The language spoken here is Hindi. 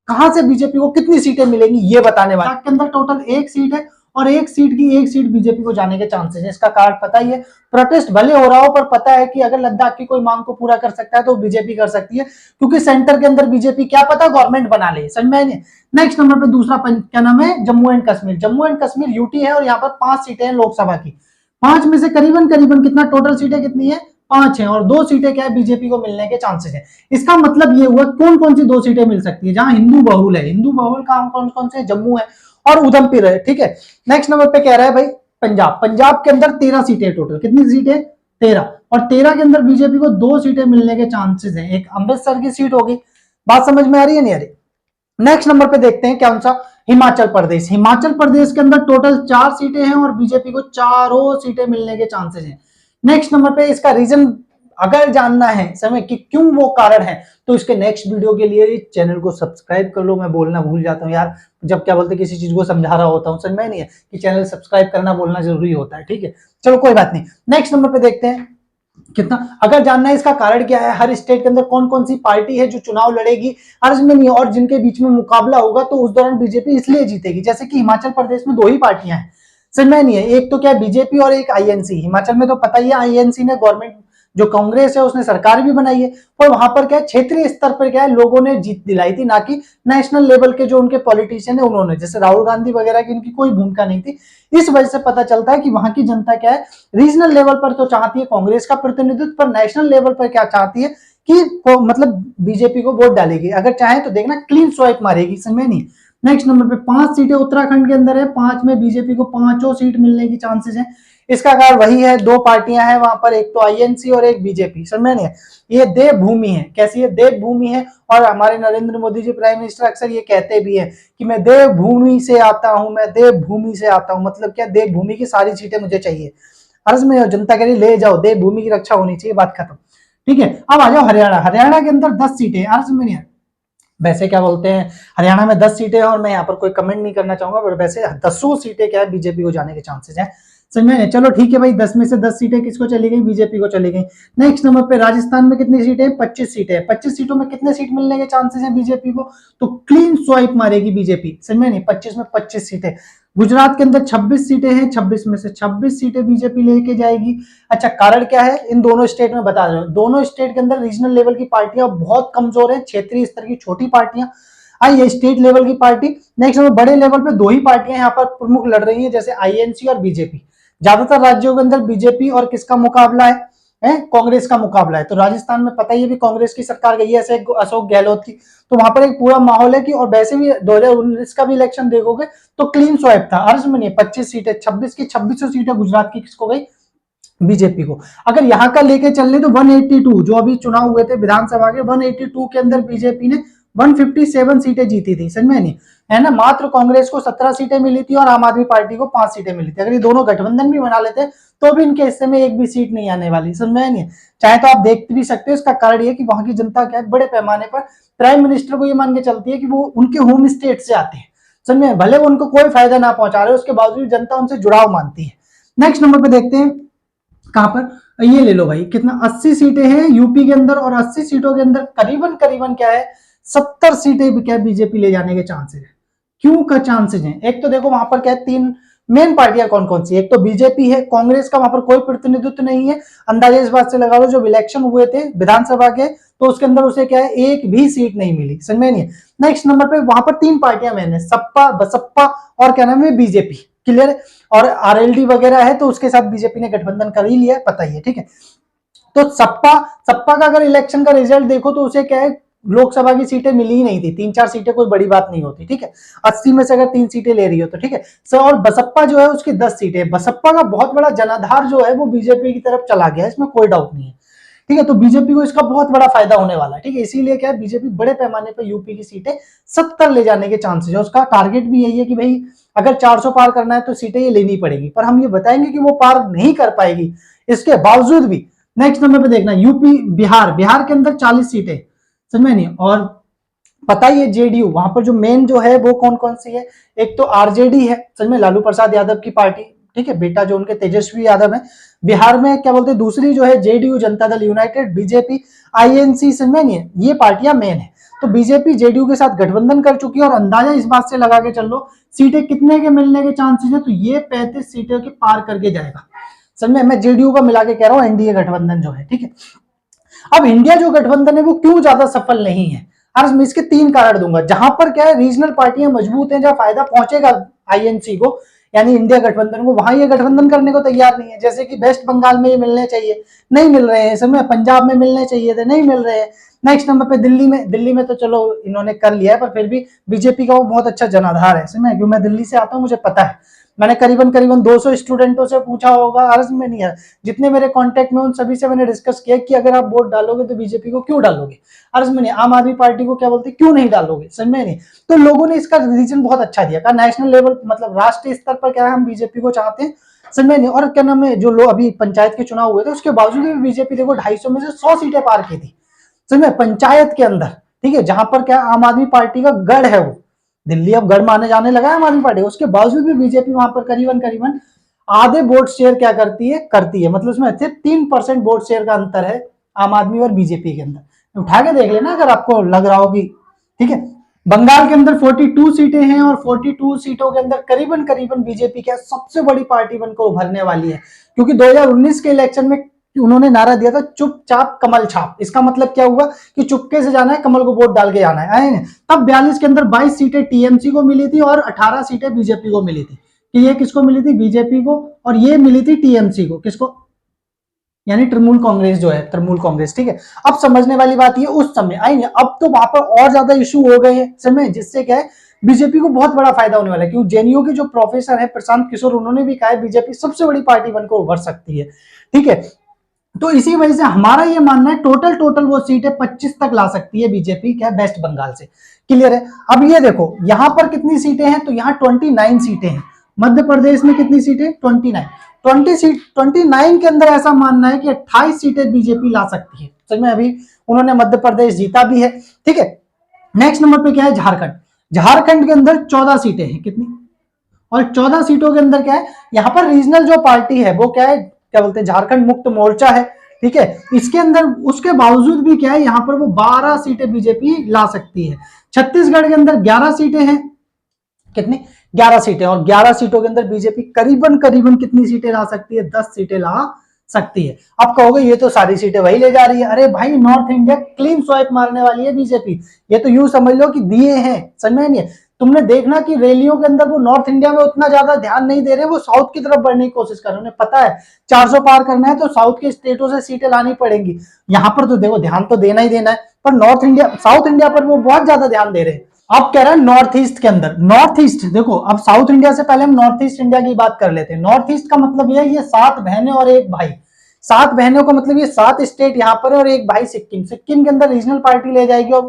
कहां से बीजेपी को कितनी सीटें मिलेंगी ये बताने वाला के अंदर टोटल एक सीट है और एक सीट बीजेपी को जाने के चांसेस है। इसका कारण पता ही है, प्रोटेस्ट भले हो रहा हो पर पता है कि अगर लद्दाख की कोई मांग को पूरा कर सकता है तो बीजेपी कर सकती है, क्योंकि सेंटर के अंदर बीजेपी क्या पता गवर्नमेंट बना ले, समझ में आएंगे। नेक्स्ट नंबर पे दूसरा क्या नाम है, Jammu and Kashmir. Jammu and Kashmir UT है और यहाँ पर 5 सीटें हैं लोकसभा की। 5 में से करीबन करीबन कितना टोटल सीटें कितनी है, 5 है, और 2 सीटें क्या है बीजेपी को मिलने के चांसेस है। इसका मतलब ये हुआ कौन कौन सी 2 सीटें मिल सकती है जहां हिंदू बहुल है। हिंदू बहुल काम कौन कौन से, जम्मू है और उधमपुर है, ठीक है। नेक्स्ट नंबर पे कह रहा है भाई पंजाब। पंजाब के अंदर 13 सीटें टोटल, कितनी सीटें, 13, और 13 के अंदर बीजेपी को 2 सीटें मिलने के चांसेस हैं। एक अमृतसर की सीट होगी, बात समझ में आ रही है नहीं आ रही। नेक्स्ट नंबर पे देखते हैं कौन सा, हिमाचल प्रदेश। हिमाचल प्रदेश के अंदर टोटल 4 सीटें हैं और बीजेपी को चारों सीटें मिलने के चांसेस हैं। नेक्स्ट नंबर पे इसका रीजन अगर जानना है समय कि क्यों वो कारण है तो इसके नेक्स्ट वीडियो के लिए चैनल को सब्सक्राइब कर लो। मैं बोलना भूल जाता हूँ यार, जब क्या बोलते किसी चीज को समझा रहा होता हूँ, समझ में नहीं है कि चैनल सब्सक्राइब करना बोलना जरूरी होता है, ठीक है। चलो कोई बात नहीं, नेक्स्ट नंबर पे देखते हैं कितना, अगर जानना है इसका कारण क्या है, हर स्टेट के अंदर कौन कौन सी पार्टी है जो चुनाव लड़ेगी अर्ज में नहीं और जिनके बीच में मुकाबला होगा तो उस दौरान बीजेपी इसलिए जीतेगी। जैसे कि हिमाचल प्रदेश में 2 ही पार्टियां हैं, समझ में नहीं है, एक तो क्या है बीजेपी और एक आईएनसी। हिमाचल में तो पता ही है आईएनसी ने गवर्नमेंट जो कांग्रेस है उसने सरकार भी बनाई है, और वहां पर क्या है क्षेत्रीय स्तर पर क्या है लोगों ने जीत दिलाई थी, ना कि नेशनल लेवल के जो उनके पॉलिटिशियन है उन्होंने, जैसे राहुल गांधी वगैरह की इनकी कोई भूमिका नहीं थी। इस वजह से पता चलता है कि वहां की जनता क्या है रीजनल लेवल पर तो चाहती है कांग्रेस का प्रतिनिधित्व, पर नेशनल लेवल पर क्या चाहती है कि मतलब बीजेपी को वोट डालेगी, अगर चाहे तो देखना क्लीन स्वाइप मारेगी, समझ में नहीं। नेक्स्ट नंबर पे 5 सीटें उत्तराखंड के अंदर है, 5 में बीजेपी को 5 सीट मिलने की चांसेस है। इसका कारण वही है, 2 पार्टियां हैं वहां पर, एक तो आईएनसी और एक बीजेपी, समझ में नहीं है। ये देवभूमि है, कैसी है, देवभूमि है। और हमारे नरेंद्र मोदी जी प्राइम मिनिस्टर अक्सर ये कहते भी है कि मैं देवभूमि से आता हूं, मैं देवभूमि से आता हूं, मतलब क्या देवभूमि की सारी सीटें मुझे चाहिए। अर्ज में जनता कह रही ले जाओ, देवभूमि की रक्षा होनी चाहिए, बात खत्म, ठीक है। अब आ जाओ हरियाणा। हरियाणा के अंदर 10 सीटें, अर्ज में नहीं है, वैसे क्या बोलते हैं हरियाणा में 10 सीटें हैं और मैं यहाँ पर कोई कमेंट नहीं करना चाहूंगा, पर वैसे 10 सीटें क्या है बीजेपी को जाने के चांसेस हैं, समझ में। चलो ठीक है भाई, 10 में से 10 सीटें किसको चली गई, बीजेपी को चली गई। नेक्स्ट नंबर पे राजस्थान में कितनी सीटें, 25 सीटें। 25 सीटों में कितने सीट मिलने के चांसेस हैं बीजेपी को, तो क्लीन स्वाइप मारेगी बीजेपी, समझ में नहीं, 25 में 25 सीटें। गुजरात के अंदर 26 सीटें हैं, 26 में से 26 सीटें बीजेपी लेके जाएगी। अच्छा कारण क्या है, इन दोनों स्टेट में बता रहे हो, दोनों स्टेट के अंदर रीजनल लेवल की पार्टियां बहुत कमजोर है, क्षेत्रीय स्तर की छोटी पार्टियां, ये स्टेट लेवल की पार्टी। नेक्स्ट में बड़े लेवल पे 2 ही पार्टियां यहाँ पर प्रमुख लड़ रही हैं, जैसे आईएनसी और बीजेपी। ज्यादातर राज्यों के अंदर बीजेपी और किसका मुकाबला है, कांग्रेस का मुकाबला है। तो राजस्थान में पता ही भी कांग्रेस की सरकार गई है ऐसे अशोक गहलोत की, तो वहां पर एक पूरा माहौल है कि, और वैसे भी 2019 का भी इलेक्शन देखोगे तो क्लीन स्वाइप था, अर्ज में नहीं, 25 सीटें, 26 की 26 सीटें गुजरात की किसको गई, बीजेपी को। अगर यहाँ का लेके चलने तो 182 जो अभी चुनाव हुए थे विधानसभा के, 182 के अंदर बीजेपी ने 157 सीटें जीती थी, समझ में नहीं है ना। मात्र कांग्रेस को 17 सीटें मिली थी और आम आदमी पार्टी को 5 सीटें मिली थी। अगर ये दोनों गठबंधन भी बना लेते तो भी इनके हिस्से में एक भी सीट नहीं आने वाली, समझ में नहीं। चाहे तो आप देख भी सकते हो, इसका कारण ये कि वहां की जनता क्या है बड़े पैमाने पर प्राइम मिनिस्टर को ये मान के चलती है कि वो उनके होम स्टेट से आते हैं, समझ में, भले वो उनको कोई फायदा ना पहुंचा रहे उसके बावजूद जनता उनसे जुड़ाव मानती है। नेक्स्ट नंबर पे देखते हैं कहां पर, ये ले लो भाई कितना, 80 सीटें हैं यूपी के अंदर, और 80 सीटों के अंदर करीबन करीबन क्या है 70 सीटें भी क्या बीजेपी ले जाने के चांसेस है। क्यों का चांसेस हैं, एक तो देखो वहां पर क्या है 3 मेन पार्टियां कौन कौन सी, एक तो बीजेपी है, कांग्रेस का वहां पर कोई प्रतिनिधित्व नहीं है। अंदाजे इस बात से लगा लो जब इलेक्शन हुए थे विधानसभा के तो उसके अंदर उसे क्या है एक भी सीट नहीं मिली, समझ में नहीं है। नेक्स्ट नंबर पे वहां पर 3 पार्टियां मेन है, सपा, बसपा और क्या नाम है बीजेपी, क्लियर है। और आरएलडी वगैरह है तो उसके साथ बीजेपी ने गठबंधन कर ही लिया, पता ही है, ठीक है। तो सपा का अगर इलेक्शन का रिजल्ट देखो तो उसे क्या है लोकसभा की सीटें मिली ही नहीं थी, 3-4 सीटें कोई बड़ी बात नहीं होती, ठीक है। 80 में से अगर 3 सीटें ले रही हो तो ठीक है। सो और बसपा जो है उसकी 10 सीटें, बसपा का बहुत बड़ा जनाधार जो है वो बीजेपी की तरफ चला गया, इसमें कोई डाउट नहीं है, ठीक है। तो बीजेपी को इसका बहुत बड़ा फायदा होने वाला है, ठीक है। इसीलिए क्या है बीजेपी बड़े पैमाने पर यूपी की सीटें 70 ले जाने के चांसेस है। उसका टारगेट भी यही है कि भाई अगर 400 पार करना है तो सीटें ये लेनी पड़ेगी, पर हम ये बताएंगे कि वो पार नहीं कर पाएगी इसके बावजूद भी। नेक्स्ट नंबर पे देखना यूपी, बिहार के अंदर 40 सीटें, समझ में नहीं। और पता ही है जेडीयू वहां पर जो मेन जो है वो कौन कौन सी है, एक तो आरजेडी है, समझ में, लालू प्रसाद यादव की पार्टी, ठीक है, बेटा जो उनके तेजस्वी यादव है। बिहार में क्या बोलते हैं दूसरी जो है JDU, Janata Dal United, BJP, INC, समझ में नहीं है, ये पार्टियां मेन है। तो बीजेपी जेडीयू के साथ गठबंधन कर चुकी है और अंदाजा इस बात से लगा के चल लो सीटें कितने के मिलने के चांसेस है, तो ये 35 सीटें के पार करके जाएगा। समझ में, मैं जेडीयू का मिला के कह रहा हूँ एनडीए गठबंधन जो है, ठीक है। अब इंडिया जो गठबंधन है वो क्यों ज्यादा सफल नहीं है, और मैं इसके 3 कारण दूंगा। जहां पर क्या है रीजनल पार्टियां मजबूत हैं, जहां फायदा पहुंचेगा आईएनसी को यानी इंडिया गठबंधन को, वहां ये गठबंधन करने को तैयार नहीं है। जैसे कि वेस्ट बंगाल में ये मिलने चाहिए, नहीं मिल रहे हैं समय, पंजाब में मिलने चाहिए थे, नहीं मिल रहे हैं। नेक्स्ट नंबर पे दिल्ली में तो चलो इन्होंने कर लिया है, पर फिर भी बीजेपी का वो बहुत अच्छा जनाधार है। समय क्यों, मैं दिल्ली से आता हूँ, मुझे पता है। मैंने करीबन 200 स्टूडेंटों से पूछा होगा, अर्ज में नहीं है, जितने मेरे कांटेक्ट में उन सभी से मैंने डिस्कस किया कि अगर आप वोट डालोगे तो बीजेपी को क्यों डालोगे, अर्ज में नहीं, आम आदमी पार्टी को क्या बोलते क्यों नहीं डालोगे, समझ में नहीं। तो लोगों ने इसका रीजन बहुत अच्छा दिया, कहा नेशनल लेवल मतलब राष्ट्रीय स्तर पर क्या है हम बीजेपी को चाहते हैं, समझ में नहीं। और क्या नाम है, जो लोग अभी पंचायत के चुनाव हुए थे उसके बावजूद भी बीजेपी देखो 250 में से 100 सीटें पार की थी, समझ में, पंचायत के अंदर, ठीक है, जहां पर क्या आम आदमी पार्टी का गढ़ है, वो दिल्ली अब गढ़ माने जाने लगा है आम आदमी पार्टी, उसके बावजूद भी बीजेपी वहां पर करीबन आधे वोट शेयर क्या करती है, मतलब उसमें सिर्फ 3% वोट शेयर का अंतर है आम आदमी और बीजेपी के अंदर। उठा के देख लेना अगर आपको लग रहा हो कि, ठीक है। बंगाल के अंदर 42 सीटें हैं और 42 सीटों के अंदर करीबन बीजेपी क्या सबसे बड़ी पार्टी बनकर उभरने वाली है, क्योंकि 2019 के इलेक्शन में उन्होंने नारा दिया था चुपचाप कमल छाप। इसका मतलब क्या हुआ कि चुपके से जाना है, कमल को वोट डाल के जाना है, आए। तब 42 के अंदर 22 सीटें टीएमसी को मिली थी और 18 सीटें बीजेपी को मिली थी। कि ये किसको मिली थी, बीजेपी को, और ये मिली थी टीएमसी को, किसको, यानी तृणमूल कांग्रेस जो है, तृणमूल कांग्रेस, ठीक है। अब समझने वाली बात ये उस समय आई, अब तो वहां पर और ज्यादा इशू हो गए हैं समय, जिससे क्या है बीजेपी को बहुत बड़ा फायदा होने वाला है। क्योंकि जेएनयू के जो प्रोफेसर है प्रशांत किशोर, उन्होंने भी कहा है बीजेपी सबसे बड़ी पार्टी बनकर उभर सकती है, ठीक है। तो इसी वजह से हमारा ये मानना है टोटल वो सीटें 25 तक ला सकती है बीजेपी क्या वेस्ट बंगाल से, क्लियर है। अब ये देखो यहां पर कितनी सीटें हैं, तो यहाँ 29 सीटें हैं। मध्य प्रदेश में कितनी सीटें, 29 के अंदर ऐसा मानना है कि 28 सीटें बीजेपी ला सकती है, सच में। अभी उन्होंने मध्य प्रदेश जीता भी है, ठीक है। नेक्स्ट नंबर पे क्या है, झारखंड के अंदर 14 सीटें हैं, कितनी, और 14 सीटों के अंदर क्या है, यहाँ पर रीजनल जो पार्टी है वो क्या है, क्या बोलते हैं, झारखंड मुक्त मोर्चा है, ठीक है। इसके अंदर उसके बावजूद भी क्या है, यहाँ पर वो 12 सीटें बीजेपी ला सकती है। छत्तीसगढ़ के अंदर 11 सीटें हैं, कितनी, 11 सीटें, और 11 सीटों के अंदर बीजेपी करीबन कितनी सीटें ला सकती है, 10 सीटें ला सकती है। अब कहोगे ये तो सारी सीटें वही ले जा रही है, अरे भाई नॉर्थ इंडिया क्लीन स्वाइप मारने वाली है बीजेपी, ये तो यूं समझ लो कि दिए हैं, समझ में नहीं है। तुमने देखना कि रैलियों के अंदर वो नॉर्थ इंडिया में उतना ज्यादा ध्यान नहीं दे रहे, वो साउथ की तरफ बढ़ने की कोशिश कर रहे हैं। उन्हें पता है 400 पार करना है तो साउथ के स्टेटों से सीटें लानी पड़ेंगी। यहाँ पर तो देखो ध्यान तो देना ही देना है, पर साउथ इंडिया पर वो बहुत ज्यादा ध्यान दे रहे हैं। अब कह रहा है नॉर्थ ईस्ट के अंदर, नॉर्थ ईस्ट देखो, अब साउथ इंडिया से पहले हम नॉर्थ ईस्ट इंडिया की बात कर लेते हैं। नॉर्थ ईस्ट का मतलब ये 7 बहनें और एक भाई, 7 बहनों का मतलब ये 7 स्टेट यहाँ पर है और एक भाई सिक्किम के अंदर रीजनल पार्टी ले जाएगी। और